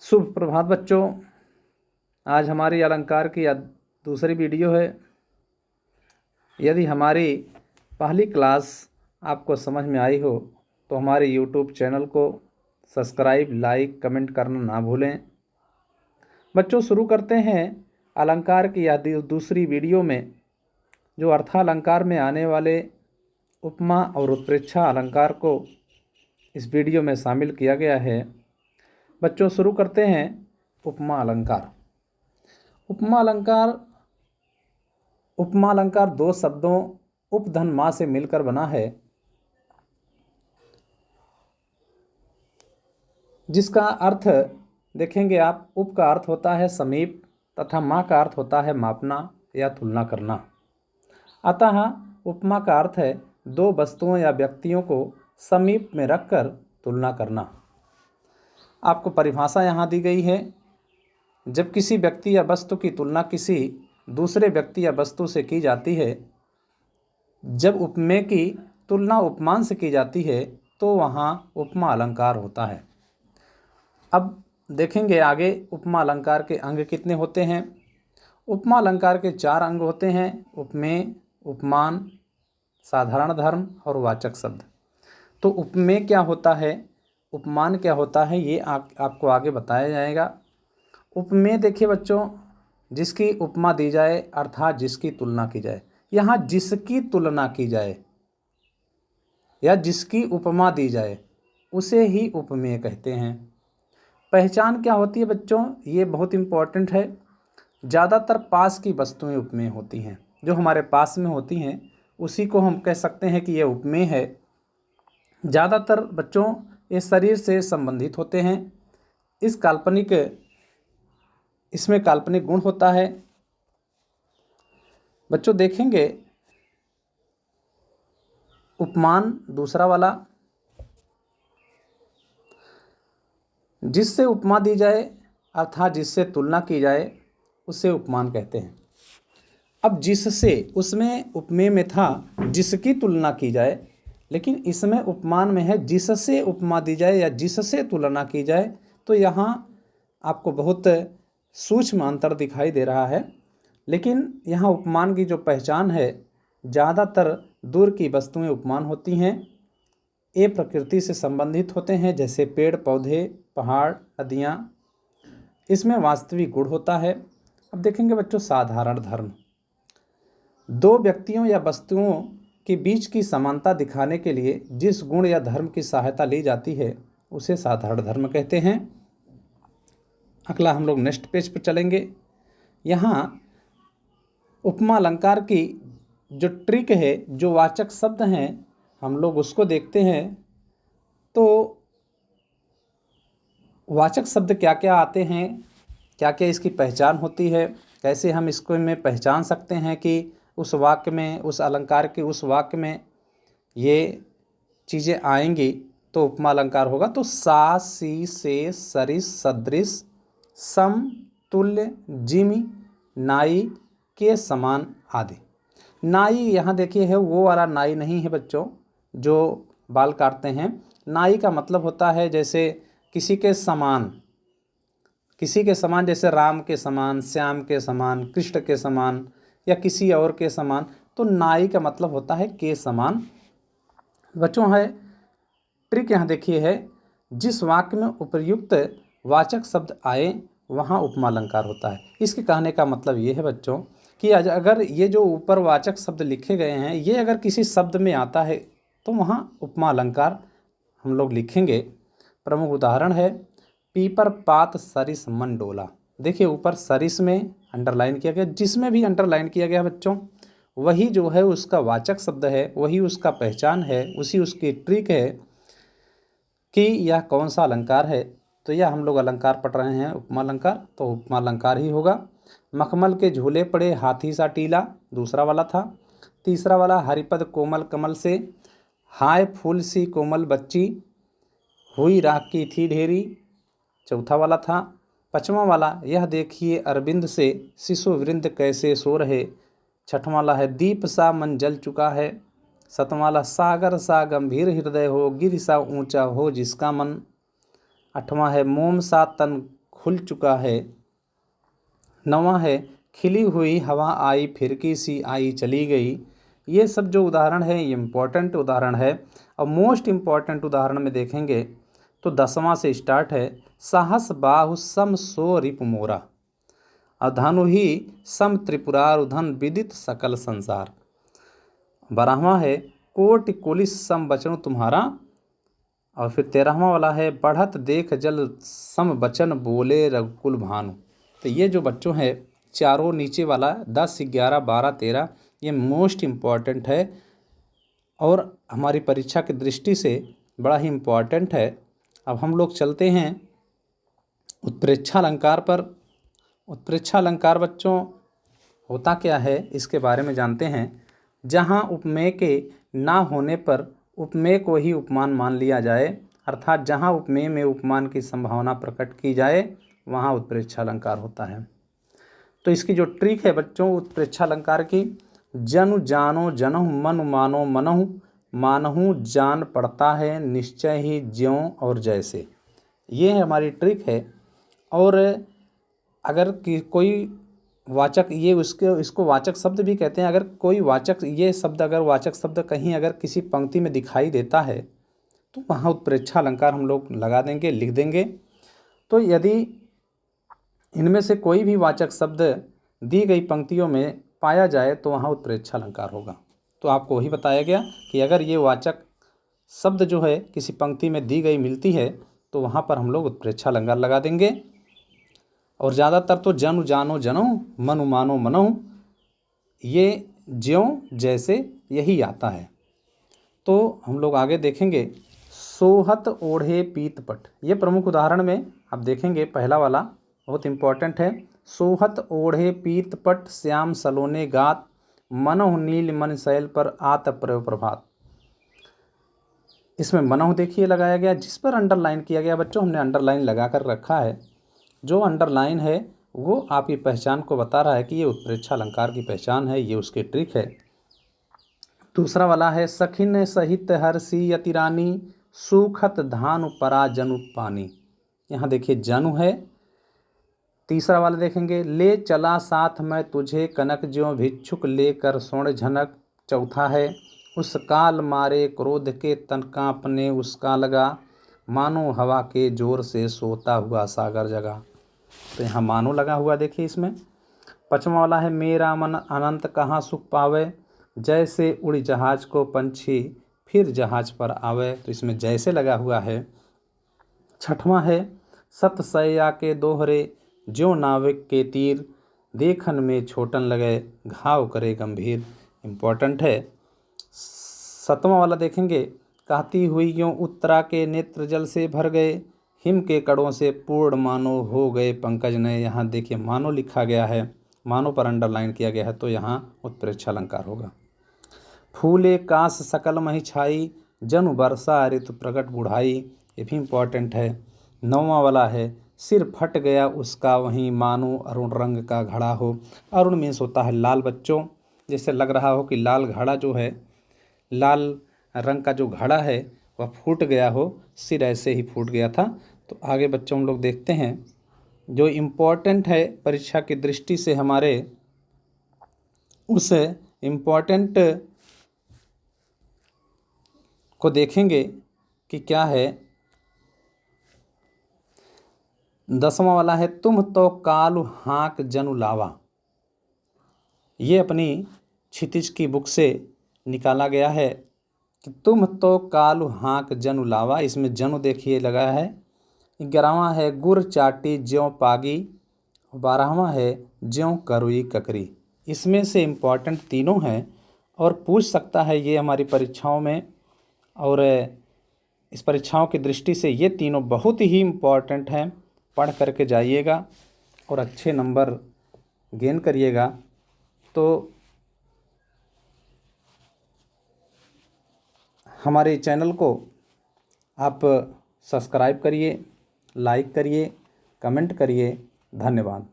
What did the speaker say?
शुभ प्रभात बच्चों। आज हमारी अलंकार की दूसरी वीडियो है। यदि हमारी पहली क्लास आपको समझ में आई हो तो हमारे YouTube चैनल को सब्सक्राइब, लाइक, कमेंट करना ना भूलें। बच्चों, शुरू करते हैं अलंकार की दूसरी वीडियो में। जो अर्थालंकार में आने वाले उपमा और उत्प्रेक्षा अलंकार को इस वीडियो में शामिल किया गया है। बच्चों, शुरू करते हैं उपमा अलंकार। उपमा अलंकार दो शब्दों उपधन मा से मिलकर बना है, जिसका अर्थ देखेंगे आप। उप का अर्थ होता है समीप तथा मा का अर्थ होता है मापना या तुलना करना। अतः उपमा का अर्थ है दो वस्तुओं या व्यक्तियों को समीप में रखकर तुलना करना। आपको परिभाषा यहाँ दी गई है। जब किसी व्यक्ति या वस्तु की तुलना किसी दूसरे व्यक्ति या वस्तु से की जाती है, जब उपमेय की तुलना उपमान से की जाती है, तो वहाँ उपमा अलंकार होता है। अब देखेंगे आगे उपमा अलंकार के अंग कितने होते हैं। उपमा अलंकार के 4 अंग होते हैं: उपमेय, उपमान, साधारण धर्म और वाचक शब्द। तो उपमेय क्या होता है, उपमान क्या होता है, ये आपको आगे बताया जाएगा। उपमेय देखिए बच्चों, जिसकी उपमा दी जाए अर्थात जिसकी तुलना की जाए। यहाँ जिसकी तुलना की जाए या जिसकी उपमा दी जाए उसे ही उपमेय कहते हैं। पहचान क्या होती है बच्चों, ये बहुत इम्पोर्टेंट है। ज़्यादातर पास की वस्तुएं उपमेय होती हैं। जो हमारे पास में होती हैं उसी को हम कह सकते हैं कि ये उपमेय है। ज़्यादातर बच्चों ये शरीर से संबंधित होते हैं। इसमें काल्पनिक गुण होता है। बच्चों देखेंगे उपमान दूसरा वाला, जिससे उपमा दी जाए अर्थात जिससे तुलना की जाए उसे उपमान कहते हैं। अब जिससे, उसमें उपमेय में था जिसकी तुलना की जाए, लेकिन इसमें उपमान में है जिससे उपमा दी जाए या जिससे तुलना की जाए। तो यहाँ आपको बहुत सूक्ष्म अंतर दिखाई दे रहा है। लेकिन यहाँ उपमान की जो पहचान है, ज़्यादातर दूर की वस्तुएं उपमान होती हैं। ये प्रकृति से संबंधित होते हैं, जैसे पेड़ पौधे, पहाड़, नदियाँ। इसमें वास्तविक गुण होता है। अब देखेंगे बच्चों साधारण धर्म। दो व्यक्तियों या वस्तुओं के बीच की समानता दिखाने के लिए जिस गुण या धर्म की सहायता ली जाती है उसे साधारण धर्म कहते हैं। अगला हम लोग नेक्स्ट पेज पर चलेंगे। यहाँ उपमा अलंकार की जो ट्रिक है, जो वाचक शब्द हैं, हम लोग उसको देखते हैं। तो वाचक शब्द क्या क्या आते हैं, क्या क्या इसकी पहचान होती है, कैसे हम इसको में पहचान सकते हैं कि उस वाक्य में, उस अलंकार के उस वाक्य में ये चीज़ें आएंगी तो उपमा अलंकार होगा। तो सा, सी, से, सरिस, सदृश, सम, तुल्य, जिमि, नाई, के समान आदि। नाई यहाँ देखिए है वो वाला नाई नहीं है बच्चों जो बाल काटते हैं। नाई का मतलब होता है जैसे किसी के समान, जैसे राम के समान, श्याम के समान, कृष्ण के समान या किसी और के समान। तो नाई का मतलब होता है के समान। बच्चों है ट्रिक यहाँ देखिए है, जिस वाक्य में उपर्युक्त वाचक शब्द आए वहाँ उपमा अलंकार होता है। इसके कहने का मतलब ये है बच्चों कि अगर ये जो ऊपर वाचक शब्द लिखे गए हैं ये अगर किसी शब्द में आता है तो वहाँ उपमा अलंकार हम लोग लिखेंगे। प्रमुख उदाहरण है पीपर पात सरिस मन डोला। देखिए ऊपर सरिस में अंडरलाइन किया गया, जिसमें भी अंडरलाइन किया गया बच्चों वही जो है उसका वाचक शब्द है, वही उसका पहचान है, उसी उसकी ट्रिक है कि यह कौन सा अलंकार है। तो यह हम लोग अलंकार पढ़ रहे हैं उपमा अलंकार, तो उपमा अलंकार ही होगा। मखमल के झूले पड़े हाथी सा टीला, दूसरा वाला था। तीसरा वाला हरिपद कोमल कमल से, हाय फूल सी कोमल बच्ची, हुई राख की थी ढेरी, चौथा वाला था। पाँचवा वाला यह देखिए अरविंद से, शिशु वृंद कैसे सो रहे, छठवां वाला है दीप सा मन जल चुका है, सतवां वाला सागर सा गंभीर हृदय हो, गिर सा ऊंचा हो जिसका मन, आठवां है मोम सा तन खुल चुका है। 9वां है खिली हुई हवा आई फिरकी सी आई चली गई। ये सब जो उदाहरण है ये इम्पोर्टेंट उदाहरण है। और मोस्ट इम्पॉर्टेंट उदाहरण में देखेंगे तो 10वां से स्टार्ट है। साहस बाहु सम सो रिपु मोरा, अधनु ही सम त्रिपुरार उधन विदित सकल संसार। 12वां है कोटि कुलिस सम बचन तुम्हारा। और फिर 13वां वाला है बढ़त देख जल सम बचन बोले रघुकुल भानु। तो ये जो बच्चों है चारों नीचे वाला 10, 11, 12, 13 ये मोस्ट इम्पॉर्टेंट है और हमारी परीक्षा की दृष्टि से बड़ा ही इम्पॉर्टेंट है। अब हम लोग चलते हैं उत्प्रेक्षा अलंकार पर। उत्प्रेक्षा अलंकार बच्चों होता क्या है इसके बारे में जानते हैं। जहाँ उपमेय के ना होने पर उपमेय को ही उपमान मान लिया जाए, अर्थात जहाँ उपमेय में उपमान की संभावना प्रकट की जाए वहाँ उत्प्रेक्षा अलंकार होता है। तो इसकी जो ट्रिक है बच्चों उत्प्रेक्षा अलंकार की, जनु जानो जनहु मनु मानो मनहु, मानहु जान पड़ता है निश्चय ही ज्यों और जैसे। ये है हमारी ट्रिक है। और अगर कोई वाचक ये इसको वाचक शब्द भी कहते हैं। अगर कोई वाचक ये शब्द अगर वाचक शब्द कहीं अगर किसी पंक्ति में दिखाई देता है तो वहाँ उत्प्रेक्षा अलंकार हम लोग लगा देंगे, लिख देंगे। तो यदि इनमें से कोई भी वाचक शब्द दी गई पंक्तियों में पाया जाए तो वहाँ उत्प्रेक्षा अलंकार होगा। तो आपको वही बताया गया कि अगर ये वाचक शब्द जो है किसी पंक्ति में दी गई मिलती है तो वहाँ पर हम लोग उत्प्रेक्षा अलंकार लगा देंगे। और ज़्यादातर तो जनु जानो जनो मनु मानो मनहु ये ज्यों जैसे यही आता है। तो हम लोग आगे देखेंगे सोहत ओढ़े पीतपट। ये प्रमुख उदाहरण में आप देखेंगे पहला वाला बहुत इम्पोर्टेंट है। सोहत ओढ़े पीतपट श्याम सलोने गात, मनहु नील मन शैल पर आत प्रभात। इसमें मनहु देखिए लगाया गया, जिस पर अंडरलाइन किया गया बच्चों हमने अंडरलाइन लगा कर रखा है। जो अंडरलाइन है वो आपकी पहचान को बता रहा है कि ये उत्प्रेक्षा अलंकार की पहचान है, ये उसकी ट्रिक है। दूसरा वाला है सखिन सहित हर्षी यति रानी, सुखत धानु परा जनु पानी। यहाँ देखिए जनु है। तीसरा वाला देखेंगे ले चला साथ में तुझे कनक ज्यों भिक्षुक लेकर स्वर्ण झनक। चौथा है उस काल मारे क्रोध के तन कांपने उसका लगा, मानो हवा के जोर से सोता हुआ सागर जगा। तो यहाँ मानो लगा हुआ देखिए इसमें। पांचवा वाला है मेरा मन अनंत कहाँ सुख पावे, जैसे उड़ी जहाज को पंछी फिर जहाज पर आवे। तो इसमें जैसे लगा हुआ है। छठवां है सत सैया के दोहरे ज्यों नाविक के तीर, देखन में छोटन लगे घाव करे गंभीर। इम्पोर्टेंट है। सतवां वाला देखेंगे कहती हुई यूं उत्तरा के नेत्र जल से भर गए, हिम के कड़ों से पूर्ण मानो हो गए पंकज नए। यहाँ देखिए मानो लिखा गया है, मानो पर अंडरलाइन किया गया है तो यहाँ उत्प्रेक्षा अलंकार होगा। फूले कास सकल मही छाई, जनु वर्षा ऋतु प्रकट बुढ़ाई। ये भी इम्पोर्टेंट है। 9वां वाला है सिर फट गया उसका वहीं, मानो अरुण रंग का घड़ा हो। अरुण मीन्स होता है लाल बच्चों। जैसे लग रहा हो कि लाल घड़ा जो है, लाल रंग का जो घड़ा है वह फूट गया हो, सिर ऐसे ही फूट गया था। तो आगे बच्चों हम लोग देखते हैं जो इम्पोर्टेंट है परीक्षा की दृष्टि से हमारे, उस इम्पोर्टेंट को देखेंगे कि क्या है। 10वां वाला है तुम तो कालु हाँक जनु लावा। ये अपनी क्षितिज की बुक से निकाला गया है कि तुम तो कालु हाँक जनु लावा। इसमें जनु देखिए लगा है। 11वां है गुर चाटी ज्यों पागी। 12वां है ज्यों करुई ककरी। इसमें से इम्पॉर्टेंट तीनों हैं और पूछ सकता है ये हमारी परीक्षाओं में। और इस परीक्षाओं की दृष्टि से ये तीनों बहुत ही इम्पॉर्टेंट हैं। पढ़ करके जाइएगा और अच्छे नंबर गेन करिएगा। तो हमारे चैनल को आप सब्सक्राइब करिए, लाइक करिए, कमेंट करिए। धन्यवाद।